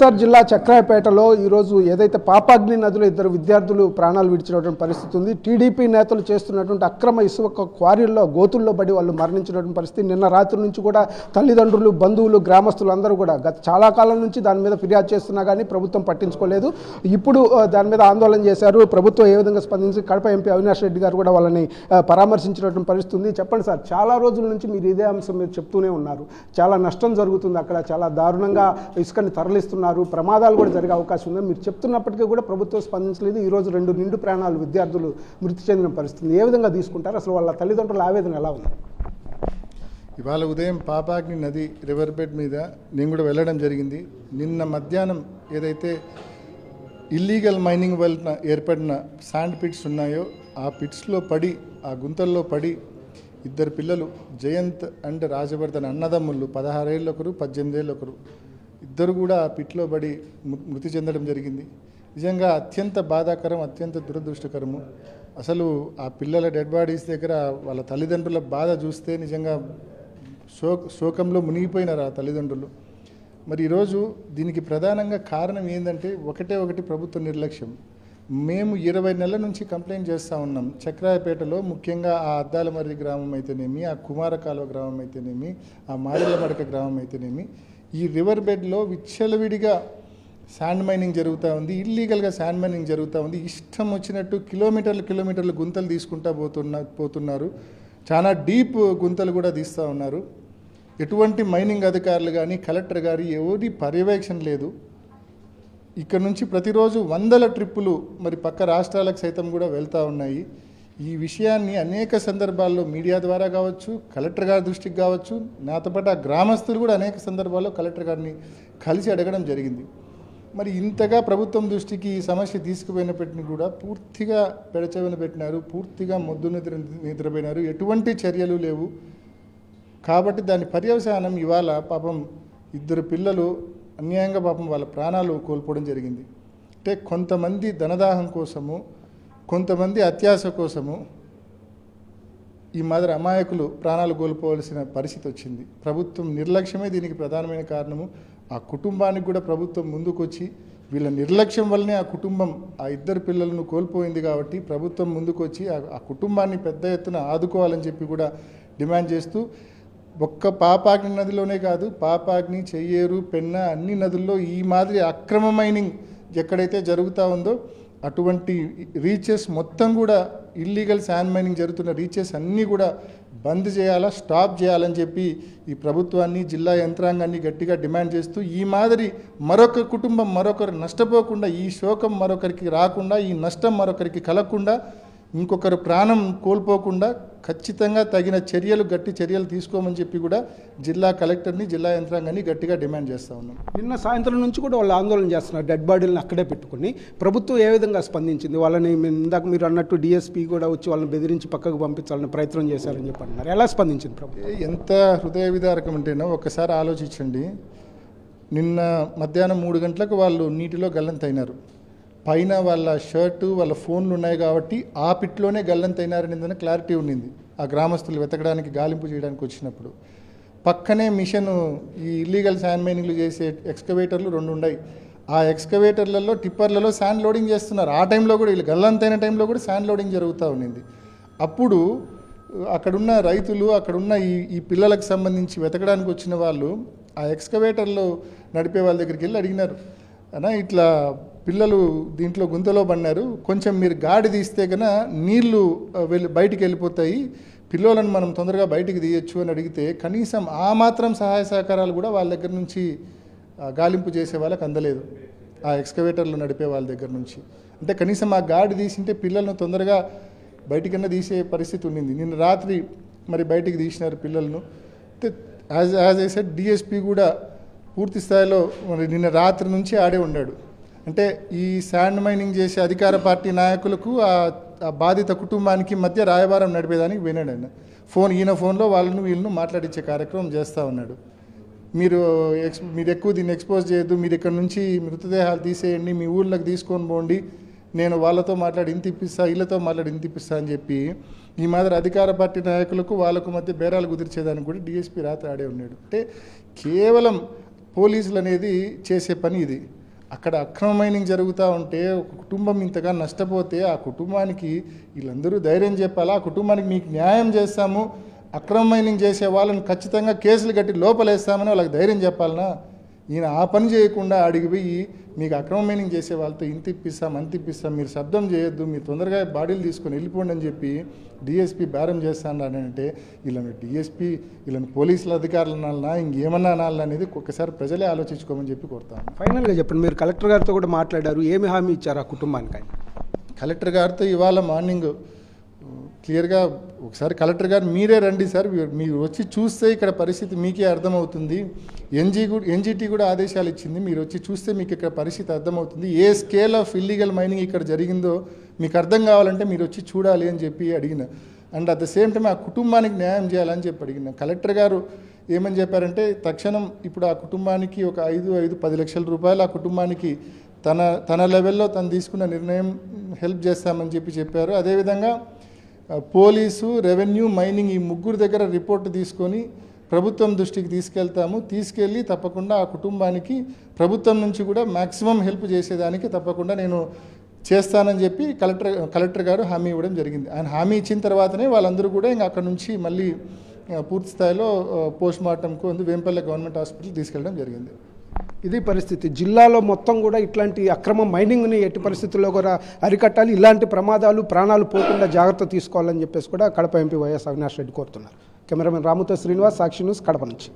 వైఎస్ఆర్ జిల్లా చక్రాయపేటలో ఈరోజు ఏదైతే పాపాగ్ని నదిలో ఇద్దరు విద్యార్థులు ప్రాణాలు విడిచినటువంటి పరిస్థితి ఉంది. టీడీపీ నేతలు చేస్తున్నటువంటి అక్రమ ఇసుక క్వారీల్లో గోతుల్లో పడి వాళ్ళు మరణించినటువంటి పరిస్థితి. నిన్న రాత్రి నుంచి కూడా తల్లిదండ్రులు, బంధువులు, గ్రామస్తులు అందరూ కూడా గత చాలా కాలం నుంచి దాని మీద ఫిర్యాదు చేస్తున్నా కానీ ప్రభుత్వం పట్టించుకోలేదు. ఇప్పుడు దాని మీద ఆందోళన చేశారు. ప్రభుత్వం ఏ విధంగా స్పందించి కడప ఎంపీ అవినాష్ రెడ్డి గారు కూడా వాళ్ళని పరామర్శించినటువంటి పరిస్థితి ఉంది. చెప్పండి సార్, చాలా రోజుల నుంచి మీరు ఇదే అంశం మీరు చెప్తూనే ఉన్నారు. చాలా నష్టం జరుగుతుంది అక్కడ, చాలా దారుణంగా ఇసుకని తరలిస్తున్నారు, ప్రమాదాలు కూడా జరిగే అవకాశం ఉందని మీరు చెప్తున్నప్పటికీ కూడా ప్రభుత్వం స్పందించలేదు. ఈరోజు 2 నిండు ప్రాణాలు విద్యార్థులు మృతి చెందిన పరిస్థితి. ఏ విధంగా తీసుకుంటారు? అసలు వాళ్ళ తల్లిదండ్రుల ఆవేదన ఎలా ఉంది? ఇవాళ ఉదయం పాపాగ్ని నది రివర్ బెడ్ మీద నేను కూడా వెళ్ళడం జరిగింది. నిన్న మధ్యాహ్నం ఏదైతే ఇల్లీగల్ మైనింగ్ వలన ఏర్పడిన శాండ్ పిట్స్ ఉన్నాయో ఆ పిట్స్లో పడి, ఆ గుంతల్లో పడి ఇద్దరు పిల్లలు, జయంత్ అండ్ రాజవర్ధన్ అన్నదమ్ముళ్ళు, 16 ఏళ్ళు ఒకరు, 18 ఏళ్ళు ఒకరు, ఇద్దరు కూడా ఆ పిట్లో పడి మృతి చెందడం జరిగింది. నిజంగా అత్యంత బాధాకరం, అత్యంత దురదృష్టకరము. అసలు ఆ పిల్లల డెడ్ బాడీస్ దగ్గర వాళ్ళ తల్లిదండ్రుల బాధ చూస్తే నిజంగా శోకంలో మునిగిపోయినారు ఆ తల్లిదండ్రులు. మరి ఈరోజు దీనికి ప్రధానంగా కారణం ఏంటంటే ఒకటి ప్రభుత్వ నిర్లక్ష్యం. మేము 20 నెలల నుంచి కంప్లైంట్ చేస్తూ ఉన్నాం. చక్రాయపేటలో ముఖ్యంగా ఆ అద్దాలమర్రి గ్రామం అయితేనేమి, ఆ కుమారకాలువ గ్రామం అయితేనేమి, ఆ మారెళ్ళమడక గ్రామం అయితేనేమి, ఈ రివర్ బెడ్లో విచ్చలవిడిగా శాండ్ మైనింగ్ జరుగుతూ ఉంది. ఇల్లీగల్గా శాండ్ మైనింగ్ జరుగుతూ ఉంది. ఇష్టం వచ్చినట్టు కిలోమీటర్లు గుంతలు తీసుకుంటూ పోతున్నారు. చాలా డీప్ గుంతలు కూడా తీస్తూ ఉన్నారు. ఎటువంటి మైనింగ్ అధికారులు కానీ, కలెక్టర్ గారి ఎవరి పర్యవేక్షణ లేదు. ఇక్కడ నుంచి ప్రతిరోజు 100 ట్రిప్పులు మరి పక్క రాష్ట్రాలకు సైతం కూడా వెళ్తూ ఉన్నాయి. ఈ విషయాన్ని అనేక సందర్భాల్లో మీడియా ద్వారా కావచ్చు, కలెక్టర్ గారి దృష్టికి కావచ్చు, నాతో పాటు ఆ గ్రామస్తులు కూడా అనేక సందర్భాల్లో కలెక్టర్ గారిని కలిసి అడగడం జరిగింది. మరి ఇంతగా ప్రభుత్వం దృష్టికి ఈ సమస్య తీసుకుపోయినప్పటికీ కూడా పూర్తిగా పెడచెవిన పెట్టినారు, పూర్తిగా మొద్దు నిద్రపోయినారు, ఎటువంటి చర్యలు లేవు. కాబట్టి దాని పర్యవసానం ఇవాళ పాపం ఇద్దరు పిల్లలు అన్యాయంగా పాపం వాళ్ళ ప్రాణాలు కోల్పోవడం జరిగింది. అంటే కొంతమంది ధనదాహం కోసము, కొంతమంది అత్యాశ కోసము ఈ మాదిరి అమాయకులు ప్రాణాలు కోల్పోవలసిన పరిస్థితి వచ్చింది. ప్రభుత్వం నిర్లక్ష్యమే దీనికి ప్రధానమైన కారణము. ఆ కుటుంబానికి కూడా ప్రభుత్వం ముందుకొచ్చి వీళ్ళ నిర్లక్ష్యం వల్లనే ఆ కుటుంబం ఆ ఇద్దరు పిల్లలను కోల్పోయింది. కాబట్టి ప్రభుత్వం ముందుకొచ్చి ఆ కుటుంబాన్ని పెద్ద ఎత్తున ఆదుకోవాలని చెప్పి కూడా డిమాండ్ చేస్తూ, ఒక్క పాపాగ్ని నదిలోనే కాదు, పాపాగ్ని, చెయ్యేరు, పెన్న అన్ని నదుల్లో ఈ మాదిరి అక్రమ మైనింగ్ ఎక్కడైతే జరుగుతూ ఉందో అటువంటి రీచెస్ మొత్తం కూడా, ఇల్లీగల్ శాండ్ మైనింగ్ జరుగుతున్న రీచెస్ అన్నీ కూడా బంద్ చేయాలా, స్టాప్ చేయాలని చెప్పి ఈ ప్రభుత్వాన్ని, జిల్లా యంత్రాంగాన్ని గట్టిగా డిమాండ్ చేస్తూ, ఈ మాదిరి మరొక కుటుంబం మరొకరు నష్టపోకుండా, ఈ శోకం మరొకరికి రాకుండా, ఈ నష్టం మరొకరికి కలగకుండా, ఇంకొకరు ప్రాణం కోల్పోకుండా ఖచ్చితంగా తగిన చర్యలు, గట్టి చర్యలు తీసుకోమని చెప్పి కూడా జిల్లా కలెక్టర్ని, జిల్లా యంత్రాంగాన్ని గట్టిగా డిమాండ్ చేస్తూ ఉన్నాం. నిన్న సాయంత్రం నుంచి కూడా వాళ్ళు ఆందోళన చేస్తున్నారు. డెడ్ బాడీలను అక్కడే పెట్టుకుని ప్రభుత్వం ఏ విధంగా స్పందించింది? వాళ్ళని ఇందాక మీరు అన్నట్టు డిఎస్పీ కూడా వచ్చి వాళ్ళని బెదిరించి పక్కకు పంపించాలని ప్రయత్నం చేశారని చెప్పి అంటున్నారు. ఎలా స్పందించింది ప్రభుత్వం? ఎంత హృదయ విదారకం అంటేనో ఒకసారి ఆలోచించండి. నిన్న మధ్యాహ్నం 3 గంటలకు వాళ్ళు నీటిలో గల్లంతైనారు. పైన వాళ్ళ షర్టు, వాళ్ళ ఫోన్లు ఉన్నాయి కాబట్టి ఆ పిట్లోనే గల్లంతైనారని క్లారిటీ ఉండింది ఆ గ్రామస్తులు వెతకడానికి, గాలింపు చేయడానికి వచ్చినప్పుడు. పక్కనే మిషన్, ఈ ఇల్లీగల్ శాండ్ మైనింగ్లు చేసే ఎక్స్కవేటర్లు 2 ఉన్నాయి. ఆ ఎక్స్కవేటర్లలో, టిప్పర్లలో శాండ్ లోడింగ్ చేస్తున్నారు. ఆ టైంలో కూడా, వీళ్ళు గల్లంతైన టైంలో కూడా శాండ్ లోడింగ్ జరుగుతూ ఉండింది. అప్పుడు అక్కడున్న రైతులు, అక్కడున్న ఈ పిల్లలకు సంబంధించి వెతకడానికి వచ్చిన వాళ్ళు ఆ ఎక్స్కవేటర్లో నడిపే వాళ్ళ దగ్గరికి వెళ్ళి అడిగినారు, అన్నా ఇట్లా పిల్లలు దీంట్లో గుంతలో పడినారు, కొంచెం మీరు గాడి తీస్తే కన్నా నీళ్లు బయటికి వెళ్ళిపోతాయి, పిల్లలను మనం తొందరగా బయటికి తీయచ్చు అని అడిగితే కనీసం ఆ మాత్రం సహాయ సహకారాలు కూడా వాళ్ళ దగ్గర నుంచి గాలింపు చేసే వాళ్ళకి అందలేదు. ఆ ఎక్స్కవేటర్లు నడిపే వాళ్ళ దగ్గర నుంచి. అంటే కనీసం ఆ గాడి తీసింటే పిల్లలను తొందరగా బయటికన్నా తీసే పరిస్థితి ఉండింది. నిన్న రాత్రి మరి బయటికి తీసినారు పిల్లలను. యాజ్ ఐ సెడ్, డిఎస్పీ కూడా పూర్తి స్థాయిలో మరి నిన్న రాత్రి నుంచి ఆడే ఉన్నాడు. అంటే ఈ శాండ్ మైనింగ్ చేసే అధికార పార్టీ నాయకులకు, ఆ బాధిత కుటుంబానికి మధ్య రాయబారం నడిపేదానికి వినాడు ఆయన. ఈయన ఫోన్లో వీళ్ళను మాట్లాడించే కార్యక్రమం చేస్తూ ఉన్నాడు. మీరు ఎక్కువ దీన్ని ఎక్స్పోజ్ చేయొద్దు, మీరు ఇక్కడ నుంచి మృతదేహాలు తీసేయండి, మీ ఊళ్ళకి తీసుకొని పోండి, నేను వాళ్ళతో మాట్లాడి ఇంత ఇప్పిస్తా, వీళ్ళతో మాట్లాడి ఇంత ఇప్పిస్తా అని చెప్పి ఈ మాదిరి అధికార పార్టీ నాయకులకు వాళ్ళకు మధ్య బేరాలు కుదిర్చేదానికి కూడా డిఎస్పీ రాత్రి ఆడే ఉన్నాడు. అంటే కేవలం పోలీసులు అనేది చేసే పని ఇది. అక్కడ అక్రమ మైనింగ్ జరుగుతూ ఉంటే ఒక కుటుంబం ఇంతగా నష్టపోతే ఆ కుటుంబానికి వీళ్ళందరూ ధైర్యం చెప్పాలా, ఆ కుటుంబానికి మీకు న్యాయం చేస్తాము, అక్రమ మైనింగ్ చేసే వాళ్ళని ఖచ్చితంగా కేసులు కట్టి లోపలేస్తామని వాళ్ళకి ధైర్యం చెప్పాలనా? ఈయన ఆ పని చేయకుండా అడిగి పోయి మీకు అక్రమ మైనింగ్ చేసే వాళ్ళతో ఇంత ఇప్పిస్తాం అంత ఇప్పిస్తాం, మీరు శబ్దం చేయొద్దు, మీరు తొందరగా బాడీలు తీసుకొని వెళ్ళిపోండి అని చెప్పి డిఎస్పీ బేరం చేస్తానంటే వీళ్ళని డిఎస్పీ వీళ్ళని పోలీసుల అధికారులు అనాలనా ఇంకేమన్నా అనాలనా అనేది ఒక్కసారి ప్రజలే ఆలోచించుకోమని చెప్పి కోరుతాను. ఫైనల్గా చెప్పండి, మీరు కలెక్టర్ గారితో కూడా మాట్లాడారు, ఏమి హామీ ఇచ్చారు ఆ కుటుంబానికి? కలెక్టర్ గారితో ఇవాళ మార్నింగ్ క్లియర్గా ఒకసారి కలెక్టర్ గారు మీరే రండి సార్, మీరు వచ్చి చూస్తే ఇక్కడ పరిస్థితి మీకే అర్థమవుతుంది. ఎన్జిటి కూడా ఆదేశాలు ఇచ్చింది, మీరు వచ్చి చూస్తే మీకు ఇక్కడ పరిస్థితి అర్థమవుతుంది. ఏ స్కేల్ ఆఫ్ ఇల్లీగల్ మైనింగ్ ఇక్కడ జరిగిందో మీకు అర్థం కావాలంటే మీరు వచ్చి చూడాలి అని చెప్పి అడిగిన. And at the same time ఆ కుటుంబానికి న్యాయం చేయాలని చెప్పి అడిగిన. కలెక్టర్ గారు ఏమని చెప్పారంటే తక్షణం ఇప్పుడు ఆ కుటుంబానికి ఒక 10 లక్షల రూపాయలు ఆ కుటుంబానికి తన లెవెల్లో తను తీసుకున్న నిర్ణయం హెల్ప్ చేస్తామని చెప్పారు. అదేవిధంగా పోలీసు, రెవెన్యూ, మైనింగ్ ఈ ముగ్గురు దగ్గర రిపోర్ట్ తీసుకొని ప్రభుత్వం దృష్టికి తీసుకెళ్ళి తప్పకుండా ఆ కుటుంబానికి ప్రభుత్వం నుంచి కూడా మ్యాక్సిమం హెల్ప్ చేసేదానికి తప్పకుండా నేను చేస్తానని చెప్పి కలెక్టర్ గారు హామీ ఇవ్వడం జరిగింది. ఆయన హామీ ఇచ్చిన తర్వాతనే వాళ్ళందరూ కూడా ఇంకా అక్కడ నుంచి మళ్ళీ పూర్తి స్థాయిలో పోస్ట్ మార్టంకు వేంపల్లె గవర్నమెంట్ హాస్పిటల్ తీసుకెళ్ళడం జరిగింది. ఇది పరిస్థితి. జిల్లాలో మొత్తం కూడా ఇట్లాంటి అక్రమ మైనింగ్ని ఎట్టి పరిస్థితుల్లో కూడా అరికట్టాలి, ఇలాంటి ప్రమాదాలు ప్రాణాలు పోకుండా జాగ్రత్త తీసుకోవాలని చెప్పేసి కూడా కడప ఎంపీ వైఎస్ అవినాష్ రెడ్డి కోరుతున్నారు. కెమెరామెన్ రాముతో శ్రీనివాస్, సాక్షి న్యూస్, కడప నుంచి.